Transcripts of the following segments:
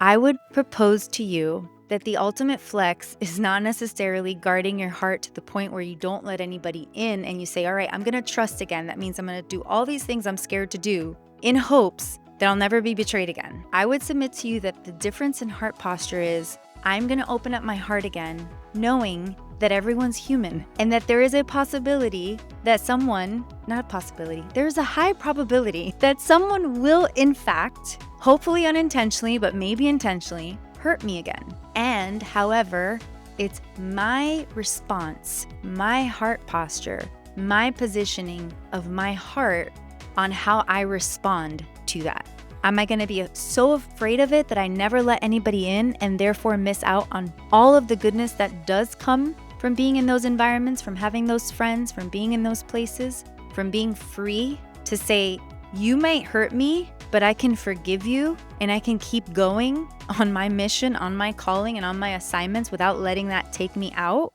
I would propose to you that the ultimate flex is not necessarily guarding your heart to the point where you don't let anybody in and you say, all right, I'm going to trust again. That means I'm going to do all these things I'm scared to do in hopes that I'll never be betrayed again. I would submit to you that the difference in heart posture is I'm going to open up my heart again, knowing that everyone's human and that there is a possibility that there's a high probability that someone will, in fact, hopefully unintentionally, but maybe intentionally, hurt me again. And however, it's my response, my heart posture, my positioning of my heart on how I respond to that. Am I going to be so afraid of it that I never let anybody in and therefore miss out on all of the goodness that does come from being in those environments, from having those friends, from being in those places, from being free to say, you might hurt me, but I can forgive you and I can keep going on my mission, on my calling, and on my assignments without letting that take me out?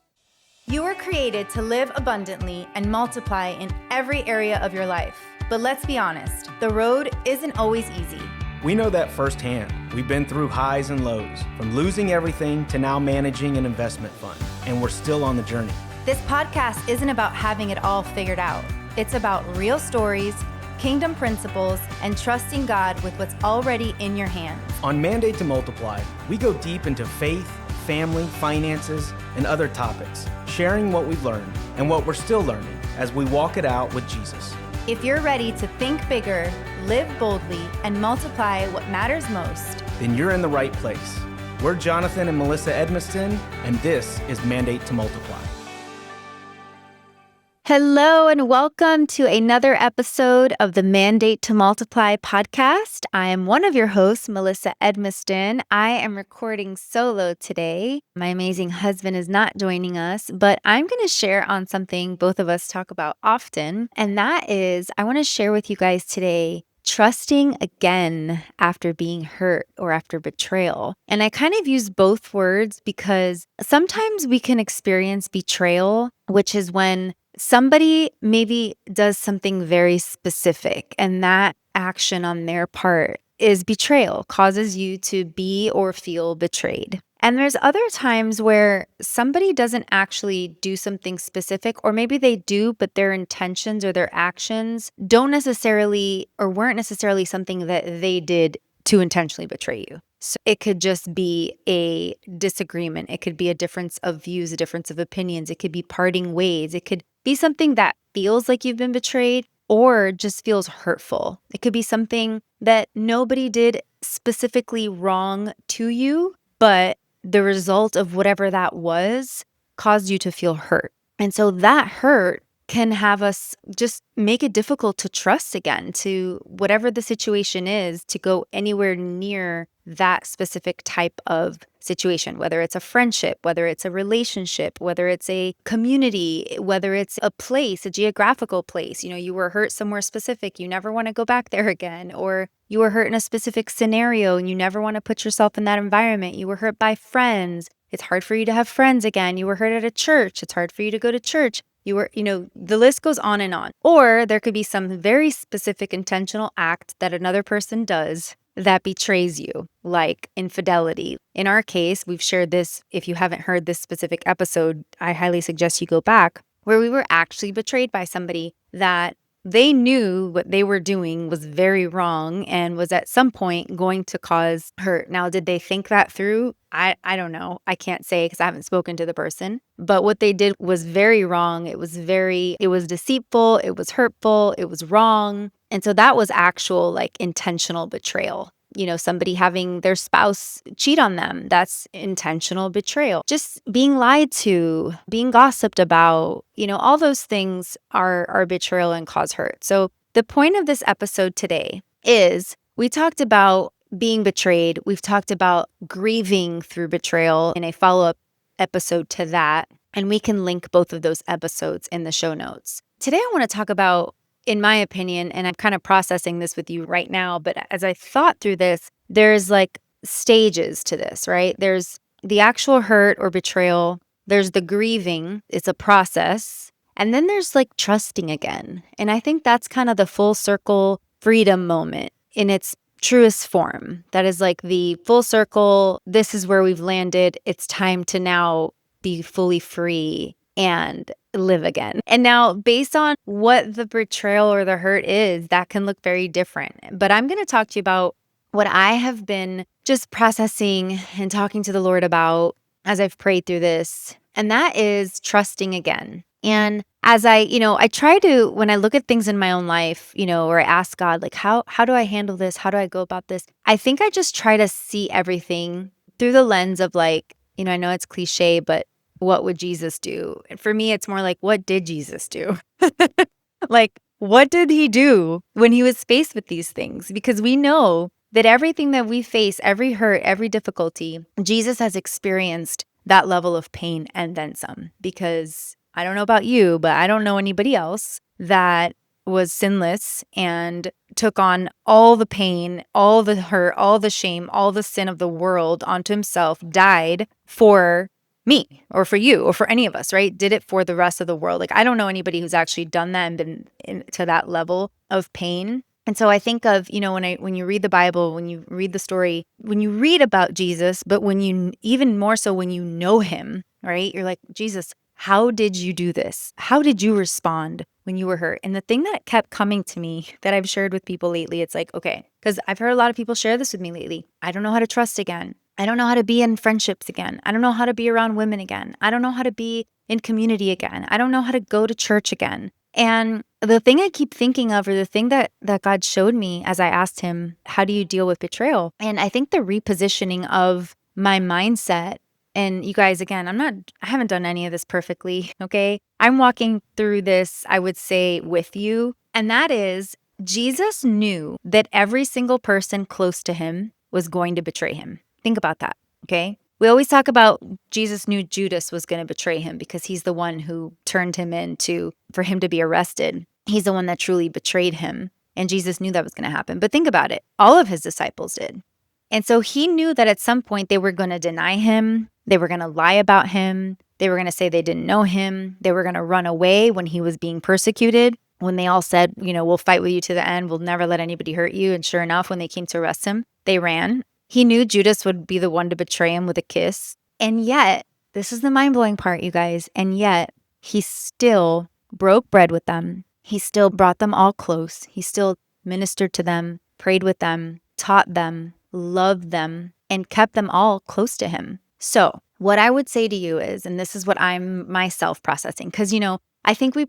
You were created to live abundantly and multiply in every area of your life. But let's be honest, the road isn't always easy. We know that firsthand. We've been through highs and lows, from losing everything to now managing an investment fund, and we're still on the journey. This podcast isn't about having it all figured out. It's about real stories, kingdom principles, and trusting God with what's already in your hands. On Mandate to Multiply, we go deep into faith, family, finances, and other topics, sharing what we've learned and what we're still learning as we walk it out with Jesus. If you're ready to think bigger, live boldly, and multiply what matters most, then you're in the right place. We're Jonathan and Melissa Edmiston, and this is Mandate to Multiply. Hello and welcome to another episode of the Mandate to Multiply podcast. I am one of your hosts, Melissa Edmiston. I am recording solo today. My amazing husband is not joining us, but I'm going to share on something both of us talk about often, and that is I want to share with you guys today trusting again after being hurt or after betrayal. And I kind of use both words because sometimes we can experience betrayal, which is when somebody maybe does something very specific and that action on their part is betrayal, causes you to be or feel betrayed. And there's other times where somebody doesn't actually do something specific, or maybe they do, but their intentions or their actions don't necessarily or weren't necessarily something that they did to intentionally betray you. So it could just be a disagreement. It could be a difference of views, a difference of opinions. It could be parting ways. It could be something that feels like you've been betrayed or just feels hurtful. It could be something that nobody did specifically wrong to you, but the result of whatever that was caused you to feel hurt. And so that hurt can have us just make it difficult to trust again, to whatever the situation is, to go anywhere near that specific type of situation, whether it's a friendship, whether it's a relationship, whether it's a community, whether it's a place, a geographical place. You know, you were hurt somewhere specific, you never want to go back there again, or you were hurt in a specific scenario and you never want to put yourself in that environment. You were hurt by friends. It's hard for you to have friends again. You were hurt at a church. It's hard for you to go to church. You were, the list goes on and on. Or there could be some very specific intentional act that another person does that betrays you, like infidelity. In our case, we've shared this. If you haven't heard this specific episode, I highly suggest you go back, where we were actually betrayed by somebody that they knew what they were doing was very wrong and was at some point going to cause hurt. Now, did they think that through? I don't know. I can't say because I haven't spoken to the person. But what they did was very wrong. It was deceitful. It was hurtful. It was wrong. And so that was actual intentional betrayal. Somebody having their spouse cheat on them, that's intentional betrayal. Just being lied to, being gossiped about, all those things are betrayal and cause hurt. So the point of this episode today is we talked about being betrayed. We've talked about grieving through betrayal in a follow-up episode to that. And we can link both of those episodes in the show notes. Today, I want to talk about, in my opinion, and I'm kind of processing this with you right now, but as I thought through this, there's stages to this, right? There's the actual hurt or betrayal. There's the grieving. It's a process. And then there's trusting again. And I think that's kind of the full circle freedom moment. And it's truest form. That is like the full circle. This is where we've landed. It's time to now be fully free and live again. And now, based on what the betrayal or the hurt is, that can look very different. But I'm going to talk to you about what I have been just processing and talking to the Lord about as I've prayed through this. And that is trusting again. And as I try to, when I look at things in my own life, or I ask God, like, how do I handle this? How do I go about this? I think I just try to see everything through the lens of like, I know it's cliche, but what would Jesus do? And for me, it's more like, what did Jesus do? Like, what did he do when he was faced with these things? Because we know that everything that we face, every hurt, every difficulty, Jesus has experienced that level of pain and then some. Because I don't know about you, but I don't know anybody else that was sinless and took on all the pain, all the hurt, all the shame, all the sin of the world onto himself, died for me or for you or for any of us, right? Did it for the rest of the world. Like, I don't know anybody who's actually done that and been to that level of pain. And so I think of, when you read the Bible, when you read the story, when you read about Jesus, but when you, even more so when you know him, right? You're like, Jesus, how did you do this? How did you respond when you were hurt? And the thing that kept coming to me that I've shared with people lately, it's like, okay, because I've heard a lot of people share this with me lately. I don't know how to trust again. I don't know how to be in friendships again. I don't know how to be around women again. I don't know how to be in community again. I don't know how to go to church again. And the thing I keep thinking of, or the thing that God showed me as I asked him, how do you deal with betrayal? And I think the repositioning of my mindset. And you guys, again, I haven't done any of this perfectly, okay? I'm walking through this, I would say, with you. And that is, Jesus knew that every single person close to him was going to betray him. Think about that, okay? We always talk about Jesus knew Judas was going to betray him because he's the one who turned him in for him to be arrested. He's the one that truly betrayed him. And Jesus knew that was going to happen. But think about it. All of his disciples did. And so he knew that at some point they were going to deny him. They were going to lie about him. They were going to say they didn't know him. They were going to run away when he was being persecuted. When they all said, we'll fight with you to the end. We'll never let anybody hurt you. And sure enough, when they came to arrest him, they ran. He knew Judas would be the one to betray him with a kiss. And yet, this is the mind-blowing part, you guys. And yet, he still broke bread with them. He still brought them all close. He still ministered to them, prayed with them, taught them, loved them, and kept them all close to him. So what I would say to you is, and this is what I'm myself processing, because, I think we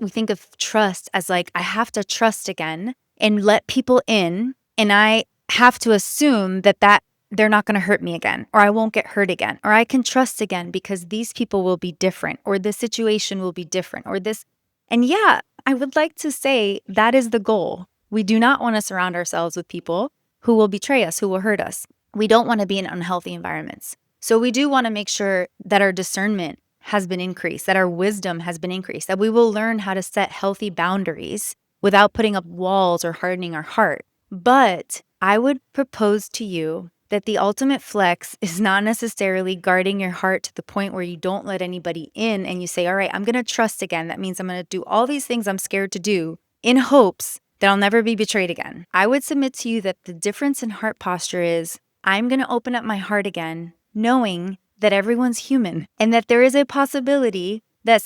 think of trust as like, I have to trust again and let people in, and I have to assume that they're not going to hurt me again, or I won't get hurt again, or I can trust again because these people will be different, or this situation will be different, or this. And yeah, I would like to say that is the goal. We do not want to surround ourselves with people who will betray us, who will hurt us. We don't want to be in unhealthy environments. So we do want to make sure that our discernment has been increased, that our wisdom has been increased, that we will learn how to set healthy boundaries without putting up walls or hardening our heart. But I would propose to you that the ultimate flex is not necessarily guarding your heart to the point where you don't let anybody in and you say, all right, I'm going to trust again. That means I'm going to do all these things I'm scared to do in hopes that I'll never be betrayed again. I would submit to you that the difference in heart posture is I'm going to open up my heart again, knowing that everyone's human and that there is a possibility that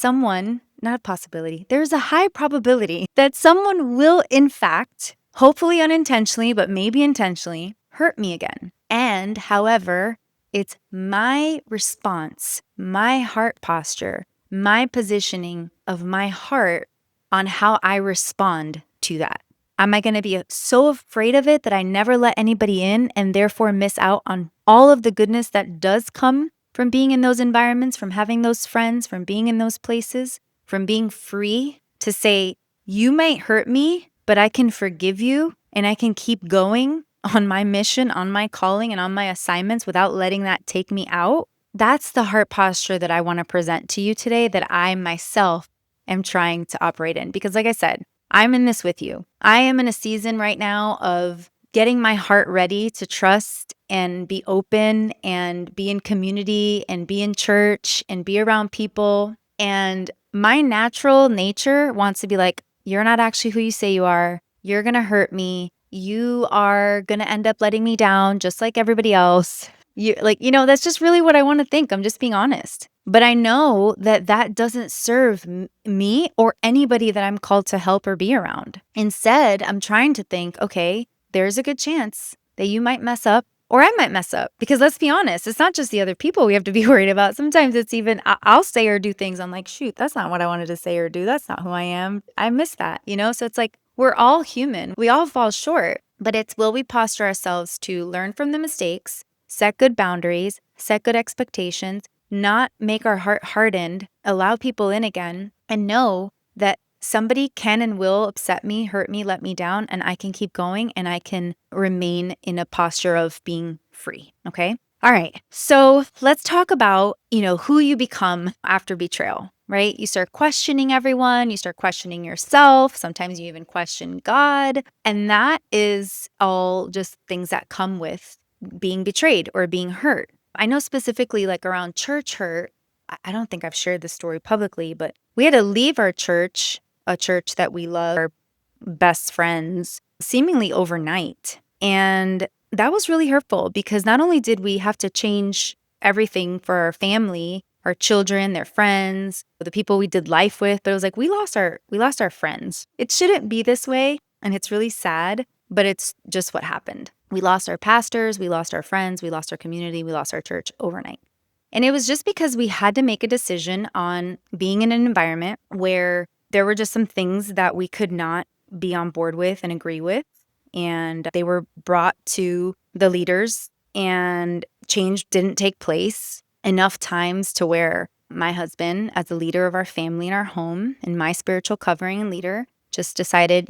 there's a high probability that someone will, in fact, hopefully unintentionally, but maybe intentionally, hurt me again. And however, it's my response, my heart posture, my positioning of my heart on how I respond to that. Am I going to be so afraid of it that I never let anybody in and therefore miss out on all of the goodness that does come from being in those environments, from having those friends, from being in those places, from being free to say, you might hurt me, but I can forgive you and I can keep going on my mission, on my calling, and on my assignments without letting that take me out? That's the heart posture that I want to present to you today, that I myself am trying to operate in. Because like I said, I'm in this with you. I am in a season right now of getting my heart ready to trust and be open and be in community and be in church and be around people. And my natural nature wants to be like, you're not actually who you say you are. You're going to hurt me. you are going to end up letting me down just like everybody else. That's just really what I want to think. I'm just being honest. But I know that that doesn't serve me or anybody that I'm called to help or be around. Instead, I'm trying to think, okay, there's a good chance that you might mess up or I might mess up. Because let's be honest, it's not just the other people we have to be worried about. Sometimes it's even, I'll say or do things. I'm like, shoot, that's not what I wanted to say or do. That's not who I am. I miss that, So it's like, we're all human. We all fall short. But it's, will we posture ourselves to learn from the mistakes, set good boundaries, set good expectations, not make our heart hardened, allow people in again, and know that somebody can and will upset me, hurt me, let me down, and I can keep going and I can remain in a posture of being free. Okay. All right. So let's talk about, who you become after betrayal, right? You start questioning everyone. You start questioning yourself. Sometimes you even question God. And that is all just things that come with being betrayed or being hurt. I know specifically like around church hurt, I don't think I've shared this story publicly, but we had to leave our church, a church that we love, our best friends, seemingly overnight. And that was really hurtful because not only did we have to change everything for our family, our children, their friends, the people we did life with, but it was like we lost our friends. It shouldn't be this way, and it's really sad, but it's just what happened. We lost our pastors, we lost our friends, we lost our community, we lost our church overnight. And it was just because we had to make a decision on being in an environment where there were just some things that we could not be on board with and agree with. And they were brought to the leaders, and change didn't take place enough times to where my husband, as the leader of our family and our home, and my spiritual covering and leader, just decided,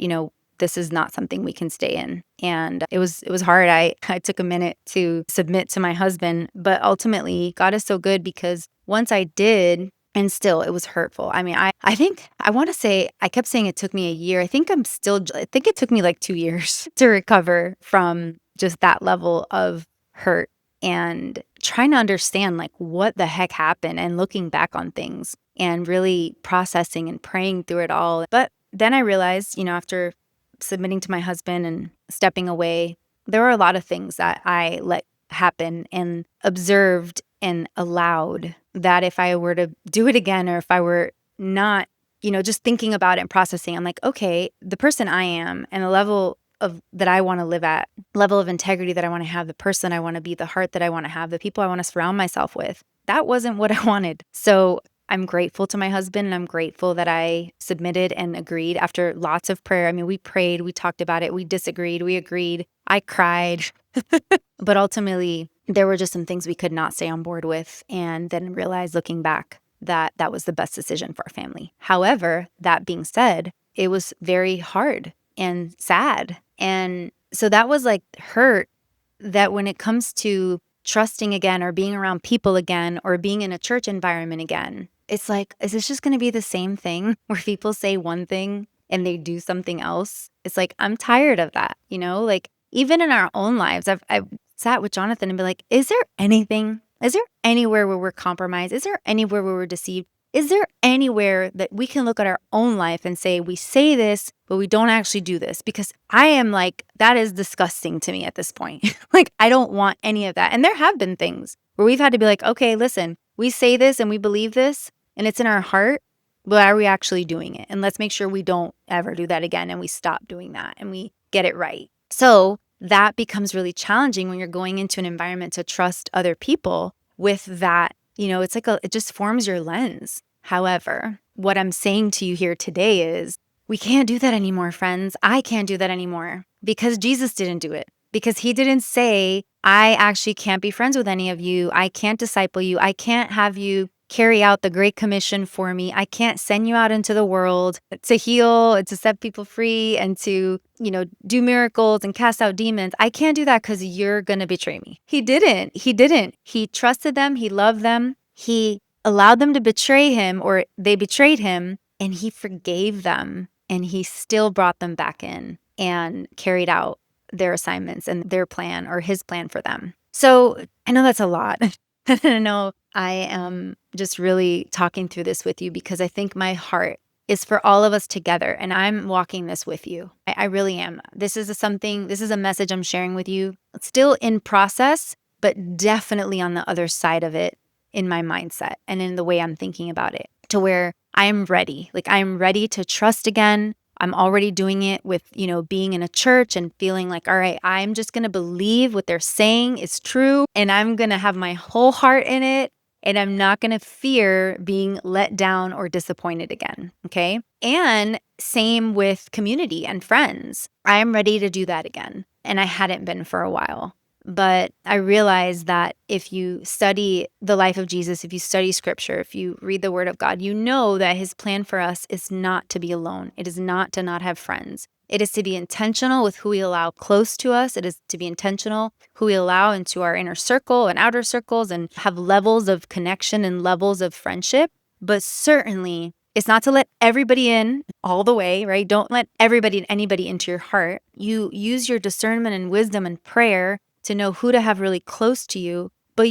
this is not something we can stay in. And it was hard. I took a minute to submit to my husband, but ultimately God is so good because once I did, and still it was hurtful. I mean, I think I want to say, I kept saying it took me a year. I think it took me like 2 years to recover from just that level of hurt and trying to understand like what the heck happened and looking back on things and really processing and praying through it all. But then I realized, after submitting to my husband and stepping away, there were a lot of things that I let happen and observed and allowed that if I were to do it again, or if I were not, just thinking about it and processing, I'm like, okay, the person I am and the level of that I want to live at, level of integrity that I want to have, the person I want to be, the heart that I want to have, the people I want to surround myself with, that wasn't what I wanted. So I'm grateful to my husband, and I'm grateful that I submitted and agreed after lots of prayer. I mean, we prayed, we talked about it, we disagreed, we agreed, I cried. But ultimately, there were just some things we could not stay on board with, and then realized looking back that that was the best decision for our family. However, that being said, it was very hard and sad. And so that was like hurt, that when it comes to trusting again or being around people again or being in a church environment again, it's like, is this just going to be the same thing where people say one thing and they do something else? It's like, I'm tired of that, like even in our own lives, I've sat with Jonathan and be like, is there anywhere where we're compromised? Is there anywhere where we're deceived? Is there anywhere that we can look at our own life and say, we say this, but we don't actually do this? Because I am like, that is disgusting to me at this point. Like, I don't want any of that. And there have been things where we've had to be like, okay, listen, we say this and we believe this and it's in our heart, but are we actually doing it? And let's make sure we don't ever do that again, and we stop doing that and we get it right. So that becomes really challenging when you're going into an environment to trust other people with that. It's like it just forms your lens. However, what I'm saying to you here today is we can't do that anymore, friends. I can't do that anymore because Jesus didn't do it. Because he didn't say, I actually can't be friends with any of you. I can't disciple you. I can't have you carry out the Great Commission for me. I can't send you out into the world to heal and to set people free and to, do miracles and cast out demons. I can't do that because you're going to betray me. He didn't. He trusted them. He loved them. He allowed them to betray him, or they betrayed him, and he forgave them, and he still brought them back in and carried out their assignments and their plan, or his plan for them. So I know that's a lot. I know I am just really talking through this with you because I think my heart is for all of us together. And I'm walking this with you. I really am. This is a message I'm sharing with you. It's still in process, but definitely on the other side of it in my mindset and in the way I'm thinking about it, to where I am ready. Like, I am ready to trust again. I'm already doing it with, being in a church and feeling like, all right, I'm just going to believe what they're saying is true, and I'm going to have my whole heart in it. And I'm not going to fear being let down or disappointed again. Okay. And same with community and friends. I am ready to do that again. And I hadn't been for a while. But I realized that if you study the life of Jesus, if you study scripture, if you read the word of God, you know that his plan for us is not to be alone. It is not to not have friends. It is to be intentional with who we allow close to us. It is to be intentional who we allow into our inner circle and outer circles, and have levels of connection and levels of friendship. But certainly, it's not to let everybody in all the way, right? Don't let everybody and anybody into your heart. You use your discernment and wisdom and prayer to know who to have really close to you. But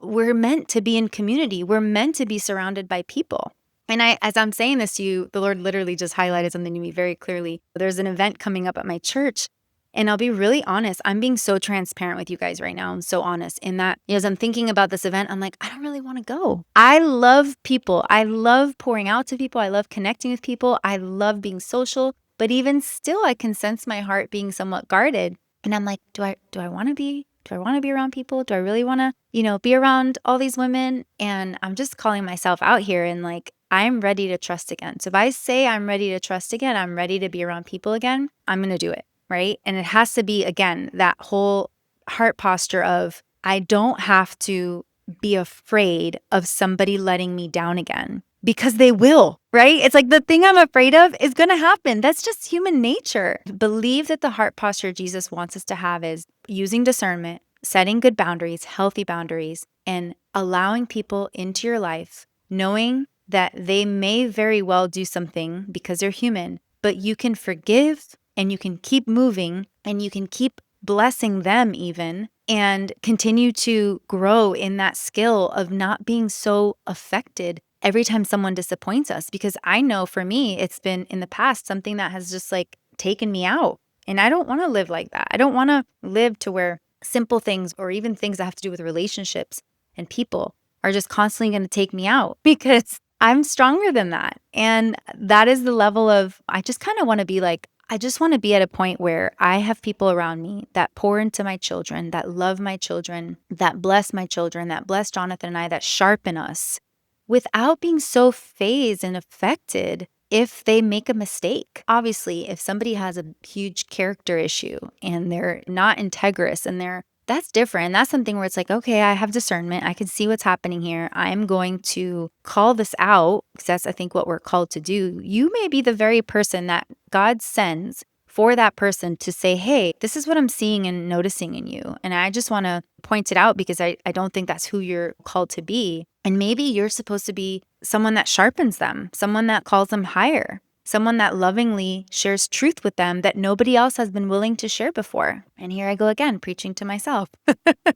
we're meant to be in community. We're meant to be surrounded by people. And as I'm saying this to you, the Lord literally just highlighted something to me very clearly. There's an event coming up at my church. And I'll be really honest, I'm being so transparent with you guys right now. I'm so honest in that, as I'm thinking about this event, I'm like, I don't really want to go. I love people. I love pouring out to people. I love connecting with people. I love being social. But even still, I can sense my heart being somewhat guarded. And I'm like, do I want to be around people? Do I really want to, be around all these women? And I'm just calling myself out here, and like, I'm ready to trust again. So if I say I'm ready to trust again, I'm ready to be around people again, I'm going to do it. Right. And it has to be, again, that whole heart posture of, I don't have to be afraid of somebody letting me down again, because they will, right? It's like the thing I'm afraid of is going to happen. That's just human nature. Believe that the heart posture Jesus wants us to have is using discernment, setting good boundaries, healthy boundaries, and allowing people into your life, knowing that they may very well do something because they're human, but you can forgive and you can keep moving and you can keep blessing them even, and continue to grow in that skill of not being so affected every time someone disappoints us. Because I know for me, it's been in the past something that has just like taken me out. And I don't want to live like that. I don't want to live to where simple things, or even things that have to do with relationships and people, are just constantly going to take me out, because I'm stronger than that. And that is the level of, I just kind of want to be like, I just want to be at a point where I have people around me that pour into my children, that love my children, that bless my children, that bless Jonathan and I, that sharpen us, without being so fazed and affected if they make a mistake. Obviously, if somebody has a huge character issue and they're not integrous and that's different. That's something where it's like, okay, I have discernment. I can see what's happening here. I'm going to call this out, because that's, I think, what we're called to do. You may be the very person that God sends for that person to say, hey, this is what I'm seeing and noticing in you. And I just want to point it out, because I don't think that's who you're called to be. And maybe you're supposed to be someone that sharpens them, someone that calls them higher, someone that lovingly shares truth with them that nobody else has been willing to share before. And here I go again, preaching to myself.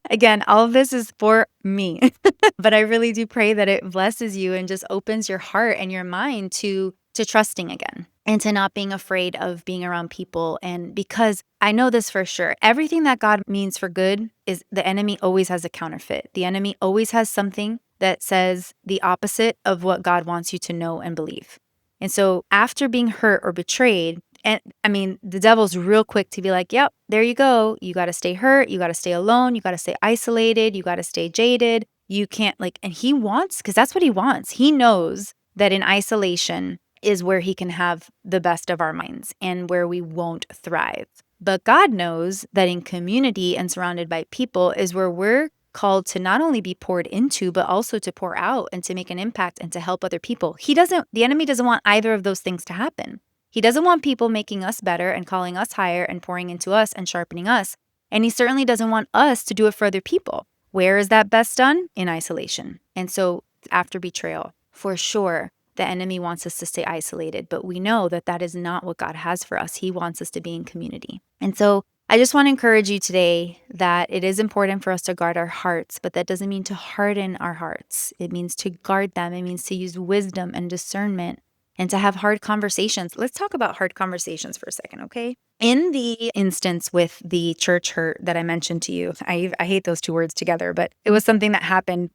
Again, all of this is for me. But I really do pray that it blesses you and just opens your heart and your mind to trusting again, and to not being afraid of being around people. And because I know this for sure, everything that God means for good, is the enemy always has a counterfeit. The enemy always has something that says the opposite of what God wants you to know and believe. And so after being hurt or betrayed, and I mean, the devil's real quick to be like, yep, there you go. You got to stay hurt. You got to stay alone. You got to stay isolated. You got to stay jaded. You can't and he wants, because that's what he wants. He knows that in isolation is where he can have the best of our minds and where we won't thrive. But God knows that in community and surrounded by people is where we're called to not only be poured into, but also to pour out and to make an impact and to help other people. The enemy doesn't want either of those things to happen. He doesn't want people making us better and calling us higher and pouring into us and sharpening us. And he certainly doesn't want us to do it for other people. Where is that best done? In isolation. And so after betrayal, for sure, the enemy wants us to stay isolated, but we know that that is not what God has for us. He wants us to be in community. And so I just want to encourage you today that it is important for us to guard our hearts, but that doesn't mean to harden our hearts. It means to guard them. It means to use wisdom and discernment and to have hard conversations. Let's talk about hard conversations for a second, okay? In the instance with the church hurt that I mentioned to you, I hate those two words together, but it was something that happened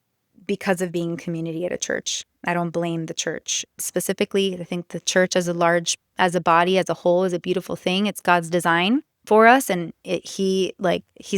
because of being community at a church. I don't blame the church. Specifically, I think the church as a body, as a whole, is a beautiful thing. It's God's design for us, and he's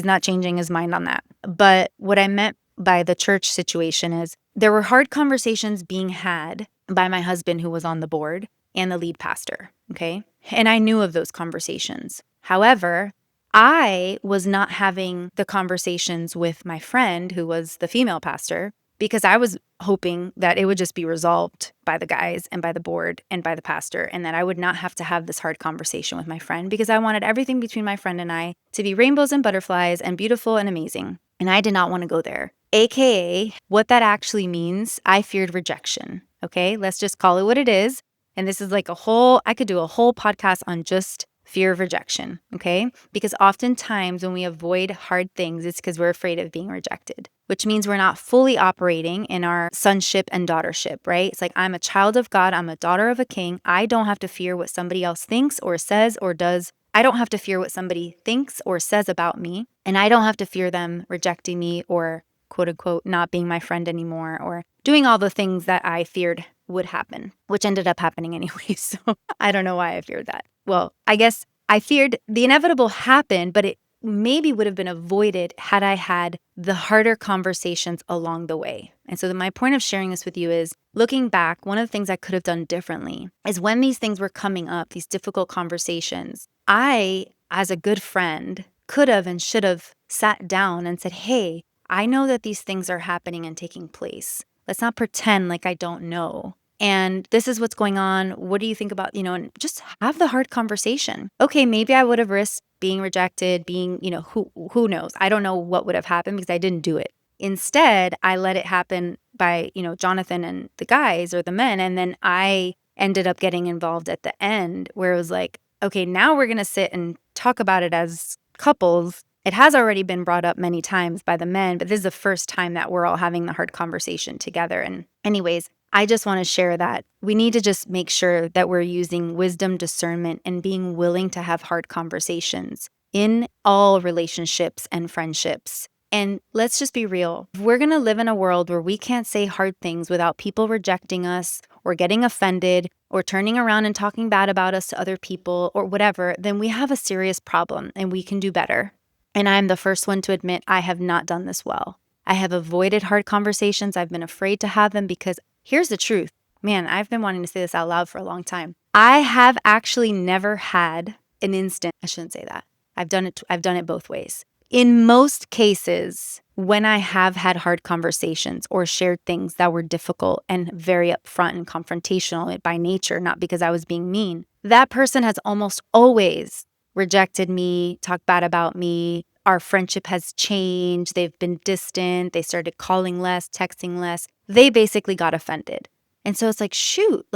not changing his mind on that. But what I meant by the church situation is there were hard conversations being had by my husband, who was on the board, and the lead pastor, okay? And I knew of those conversations. However, I was not having the conversations with my friend, who was the female pastor, because I was hoping that it would just be resolved by the guys and by the board and by the pastor, and that I would not have to have this hard conversation with my friend, because I wanted everything between my friend and I to be rainbows and butterflies and beautiful and amazing. And I did not want to go there. AKA, what that actually means, I feared rejection. Okay, let's just call it what it is. And this is like I could do a whole podcast on just fear of rejection, okay? Because oftentimes when we avoid hard things, it's because we're afraid of being rejected, which means we're not fully operating in our sonship and daughtership, right? It's like, I'm a child of God, I'm a daughter of a king. I don't have to fear what somebody else thinks or says or does. I don't have to fear what somebody thinks or says about me. And I don't have to fear them rejecting me or, quote unquote, not being my friend anymore, or doing all the things that I feared would happen, which ended up happening anyway. So I don't know why I feared that. Well, I guess I feared the inevitable happened, but it maybe would have been avoided had I had the harder conversations along the way. And so my point of sharing this with you is, looking back, one of the things I could have done differently is when these things were coming up, these difficult conversations, I, as a good friend, could have and should have sat down and said, hey, I know that these things are happening and taking place. Let's not pretend like I don't know. And this is what's going on. What do you think about, and just have the hard conversation. Okay, maybe I would have risked being rejected, who knows? I don't know what would have happened because I didn't do it. Instead, I let it happen by, Jonathan and the guys or the men. And then I ended up getting involved at the end, where it was like, okay, now we're going to sit and talk about it as couples. It has already been brought up many times by the men, but this is the first time that we're all having the hard conversation together. And anyways, I just want to share that we need to just make sure that we're using wisdom, discernment, and being willing to have hard conversations in all relationships and friendships. And let's just be real. If we're going to live in a world where we can't say hard things without people rejecting us or getting offended or turning around and talking bad about us to other people or whatever, then we have a serious problem and we can do better. And I'm the first one to admit I have not done this well. I have avoided hard conversations. I've been afraid to have them because here's the truth. Man, I've been wanting to say this out loud for a long time. I have actually never had an instant. I shouldn't say that. I've done it both ways. In most cases, when I have had hard conversations or shared things that were difficult and very upfront and confrontational by nature, not because I was being mean, that person has almost always rejected me, talked bad about me. Our friendship has changed. They've been distant. They started calling less, texting less. They basically got offended. And so it's like, shoot,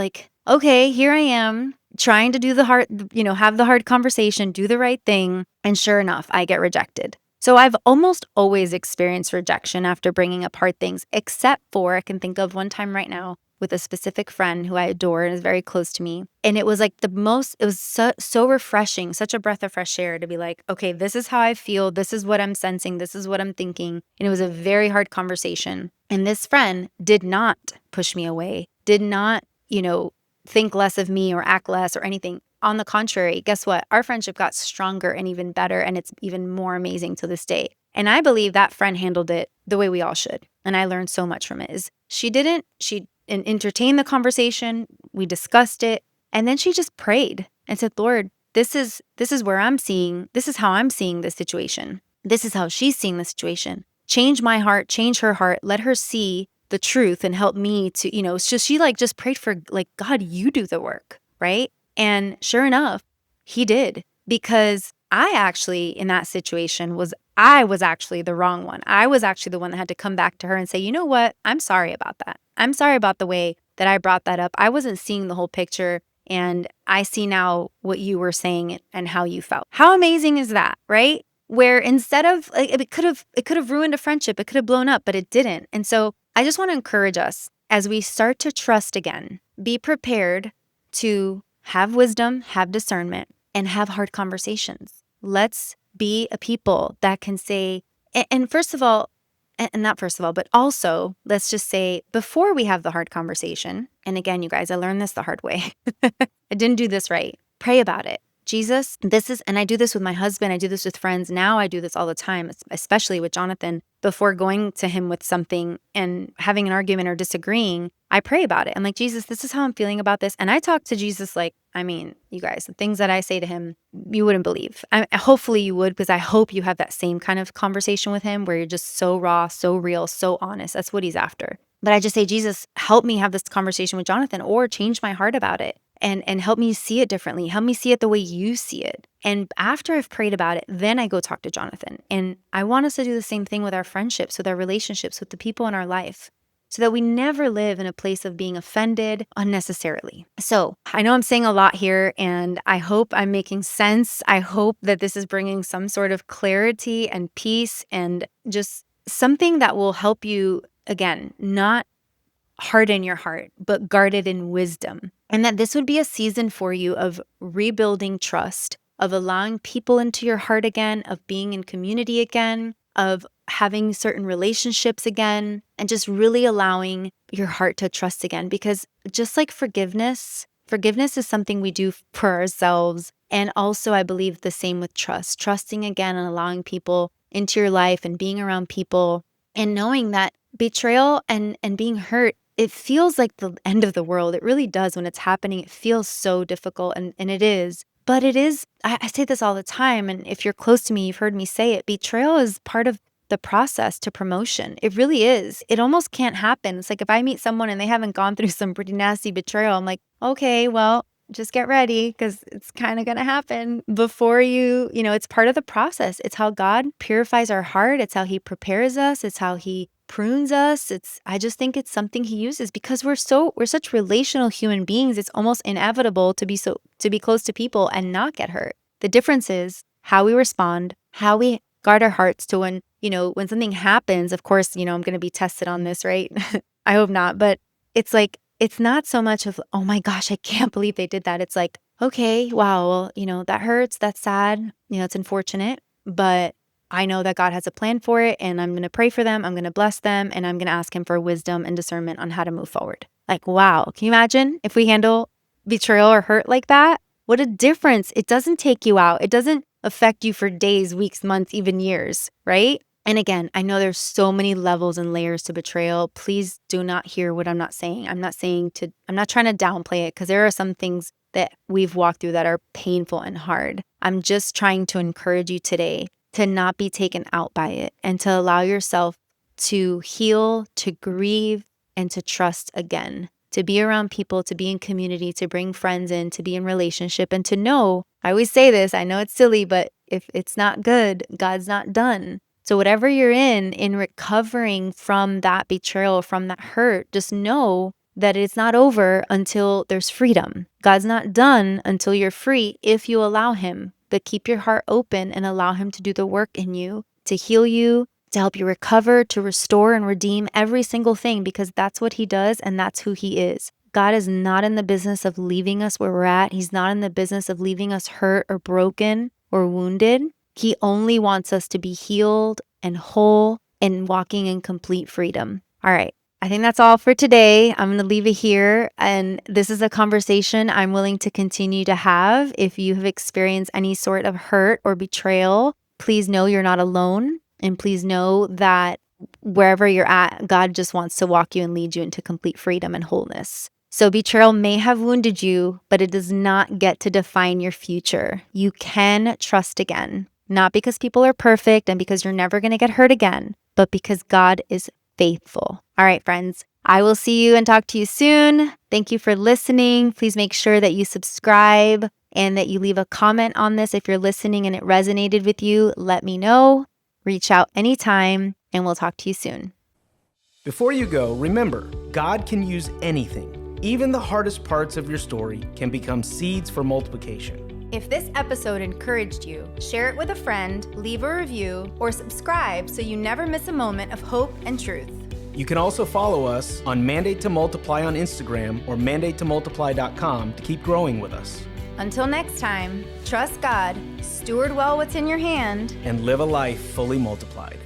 okay, here I am trying to do the hard, have the hard conversation, do the right thing. And sure enough, I get rejected. So I've almost always experienced rejection after bringing up hard things, except for I can think of one time right now with a specific friend who I adore and is very close to me. And it was like it was so refreshing, such a breath of fresh air to be like, okay, this is how I feel. This is what I'm sensing. This is what I'm thinking. And it was a very hard conversation. And this friend did not push me away, did not, think less of me or act less or anything. On the contrary, guess what? Our friendship got stronger and even better, and it's even more amazing to this day. And I believe that friend handled it the way we all should. And I learned so much from it. She entertained the conversation. We discussed it. And then she just prayed and said, Lord, this is where I'm seeing, this is how I'm seeing this situation. This is how she's seeing the situation. Change my heart, change her heart. Let her see the truth and help me to, so she just prayed for God, you do the work, right? And sure enough, he did, because I actually, in that situation, I was actually the wrong one. I was actually the one that had to come back to her and say, you know what? I'm sorry about that. I'm sorry about the way that I brought that up. I wasn't seeing the whole picture, and I see now what you were saying and how you felt. How amazing is that, right? Where instead of, it could have ruined a friendship, it could have blown up, but it didn't. And so I just want to encourage us as we start to trust again, be prepared to have wisdom, have discernment, and have hard conversations. Let's be a people that can say, and first of all, and not first of all, but also let's just say before we have the hard conversation, and again, you guys, I learned this the hard way. I didn't do this right. Pray about it. Jesus, and I do this with my husband, I do this with friends. Now I do this all the time, especially with Jonathan. Before going to him with something and having an argument or disagreeing, I pray about it. I'm like, Jesus, this is how I'm feeling about this. And I talk to Jesus like, you guys, the things that I say to him, you wouldn't believe. Hopefully you would, because I hope you have that same kind of conversation with him where you're just so raw, so real, so honest. That's what he's after. But I just say, Jesus, help me have this conversation with Jonathan, or change my heart about it. And help me see it differently. Help me see it the way you see it. And after I've prayed about it, then I go talk to Jonathan. And I want us to do the same thing with our friendships, with our relationships, with the people in our life, so that we never live in a place of being offended unnecessarily. So I know I'm saying a lot here, and I hope I'm making sense. I hope that this is bringing some sort of clarity and peace, and just something that will help you, again, not harden your heart, but guard it in wisdom. And that this would be a season for you of rebuilding trust, of allowing people into your heart again, of being in community again, of having certain relationships again, and just really allowing your heart to trust again. Because just like forgiveness is something we do for ourselves. And also, I believe the same with trust, trusting again and allowing people into your life and being around people, and knowing that betrayal and being hurt, it feels like the end of the world. It really does when it's happening. It feels so difficult, and it is. But it is, I say this all the time, and if you're close to me, you've heard me say it, betrayal is part of the process to promotion. It really is. It almost can't happen. It's like if I meet someone and they haven't gone through some pretty nasty betrayal, I'm like, okay, well, just get ready, because it's kind of going to happen before it's part of the process. It's how God purifies our heart. It's how he prepares us. It's how he prunes us. I just think it's something he uses, because we're such relational human beings. It's almost inevitable to be close to people and not get hurt. The difference is how we respond, how we guard our hearts to when something happens. Of course, I'm going to be tested on this, right? I hope not. But it's like, it's not so much of, oh my gosh, I can't believe they did that. It's like, okay, wow, well, that hurts. That's sad. It's unfortunate, but I know that God has a plan for it, and I'm going to pray for them. I'm going to bless them, and I'm going to ask him for wisdom and discernment on how to move forward. Like, wow. Can you imagine if we handle betrayal or hurt like that? What a difference. It doesn't take you out. It doesn't affect you for days, weeks, months, even years, right? And again, I know there's so many levels and layers to betrayal. Please do not hear what I'm not saying. I'm not trying to downplay it, because there are some things that we've walked through that are painful and hard. I'm just trying to encourage you today to not be taken out by it, and to allow yourself to heal, to grieve, and to trust again, to be around people, to be in community, to bring friends in, to be in relationship, and to know, I always say this, I know it's silly, but if it's not good, God's not done. So whatever you're in recovering from that betrayal, from that hurt, just know that it's not over until there's freedom. God's not done until you're free, if you allow him. But keep your heart open and allow him to do the work in you, to heal you, to help you recover, to restore and redeem every single thing, because that's what he does and that's who he is. God is not in the business of leaving us where we're at. He's not in the business of leaving us hurt or broken or wounded. He only wants us to be healed and whole and walking in complete freedom. All right. I think that's all for today. I'm going to leave it here. And this is a conversation I'm willing to continue to have. If you have experienced any sort of hurt or betrayal, please know you're not alone. And please know that wherever you're at, God just wants to walk you and lead you into complete freedom and wholeness. So betrayal may have wounded you, but it does not get to define your future. You can trust again, not because people are perfect and because you're never going to get hurt again, but because God is faithful. All right, friends, I will see you and talk to you soon. Thank you for listening. Please make sure that you subscribe and that you leave a comment on this. If you're listening and it resonated with you, let me know. Reach out anytime, and we'll talk to you soon. Before you go, remember, God can use anything. Even the hardest parts of your story can become seeds for multiplication. If this episode encouraged you, share it with a friend, leave a review, or subscribe so you never miss a moment of hope and truth. You can also follow us on Mandate to Multiply on Instagram or mandatetomultiply.com to keep growing with us. Until next time, trust God, steward well what's in your hand, and live a life fully multiplied.